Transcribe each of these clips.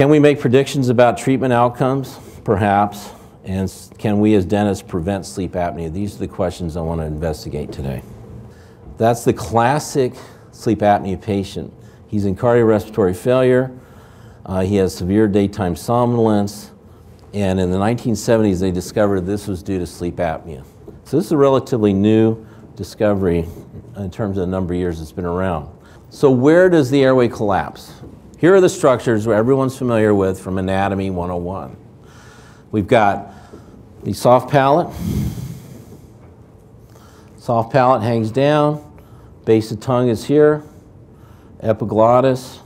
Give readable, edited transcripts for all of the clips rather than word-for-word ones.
Can we make predictions about treatment outcomes? Perhaps. And can we as dentists prevent sleep apnea? These are the questions I want to investigate today. That's the classic sleep apnea patient. He's in cardiorespiratory failure. He has severe daytime somnolence. And in the 1970s, they discovered this was due to sleep apnea. So this is a relatively new discovery in terms of the number of years it's been around. So where does the airway collapse? Here are the structures where everyone's familiar with from Anatomy 101. We've got the soft palate. Soft palate hangs down. Base of tongue is here. Epiglottis.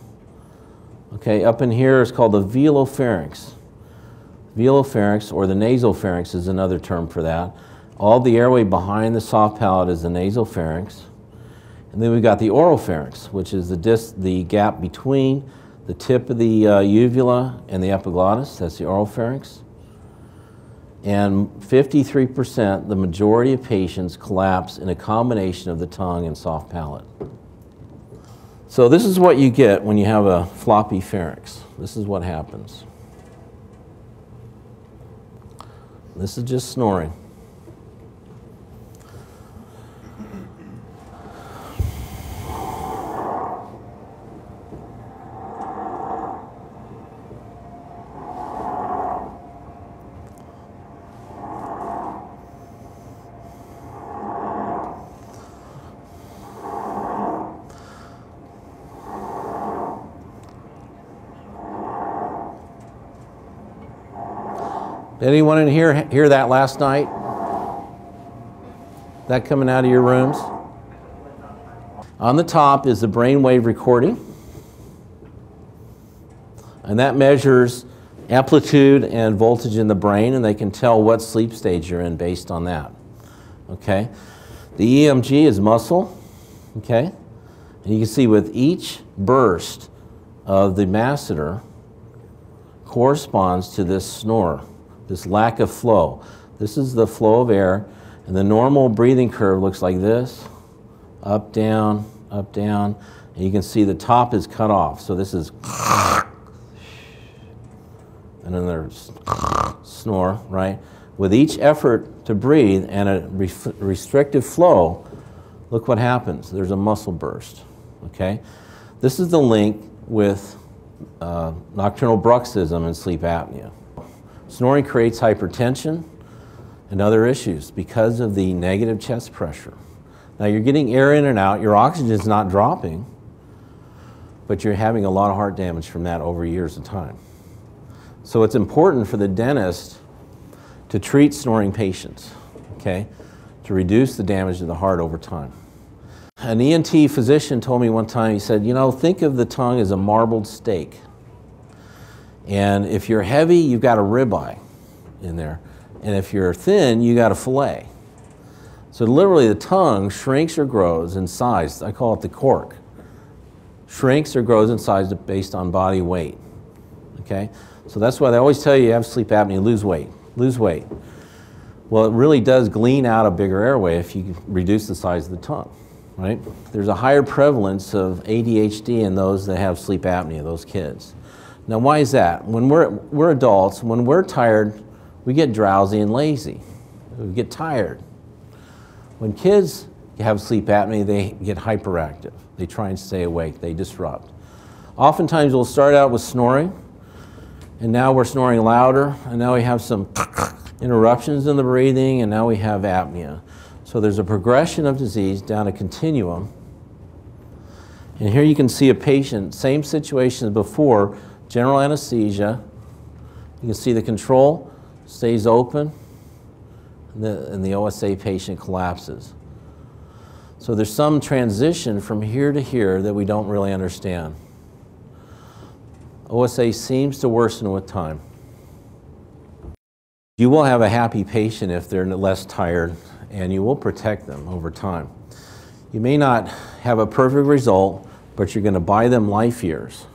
Okay, up in here is called the velopharynx. Velopharynx, or the nasopharynx, is another term for that. All the airway behind the soft palate is the nasopharynx. And then we've got the oropharynx, which is the gap between the tip of the uvula and the epiglottis. That's the oropharynx. And 53%, the majority of patients, collapse in a combination of the tongue and soft palate. So this is what you get when you have a floppy pharynx. This is what happens. This is just snoring. Did anyone in here hear that last night? That coming out of your rooms? On the top is the brainwave recording. And that measures amplitude and voltage in the brain, and they can tell what sleep stage you're in based on that. Okay? The EMG is muscle. Okay? And you can see with each burst of the masseter corresponds to this snore. This lack of flow. This is the flow of air, and the normal breathing curve looks like this, up, down, and you can see the top is cut off. So this is, and then there's snore, right? With each effort to breathe and a restrictive flow, look what happens. There's a muscle burst, okay? This is the link with nocturnal bruxism and sleep apnea. Snoring creates hypertension and other issues because of the negative chest pressure. Now you're getting air in and out, your oxygen is not dropping, but you're having a lot of heart damage from that over years of time. So it's important for the dentist to treat snoring patients, okay, to reduce the damage to the heart over time. An ENT physician told me one time, he said, you know, think of the tongue as a marbled steak. And if you're heavy, you've got a ribeye in there. And if you're thin, you got a fillet. So literally the tongue shrinks or grows in size. I call it the cork. Shrinks or grows in size based on body weight. Okay? So that's why they always tell you have sleep apnea, lose weight. Lose weight. Well, it really does glean out a bigger airway if you reduce the size of the tongue. Right? There's a higher prevalence of ADHD in those that have sleep apnea, those kids. Now, why is that? When we're adults, when we're tired, we get drowsy and lazy. We get tired. When kids have sleep apnea, they get hyperactive. They try and stay awake. They disrupt. Oftentimes, we'll start out with snoring, and now we're snoring louder, and now we have some interruptions in the breathing, and now we have apnea. So there's a progression of disease down a continuum. And here you can see a patient, same situation as before, general anesthesia. You can see the control stays open, and the OSA patient collapses. So there's some transition from here to here that we don't really understand. OSA seems to worsen with time. You will have a happy patient if they're less tired, and you will protect them over time. You may not have a perfect result, but you're going to buy them life years.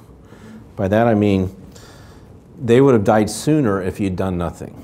By that I mean they would have died sooner if you'd done nothing.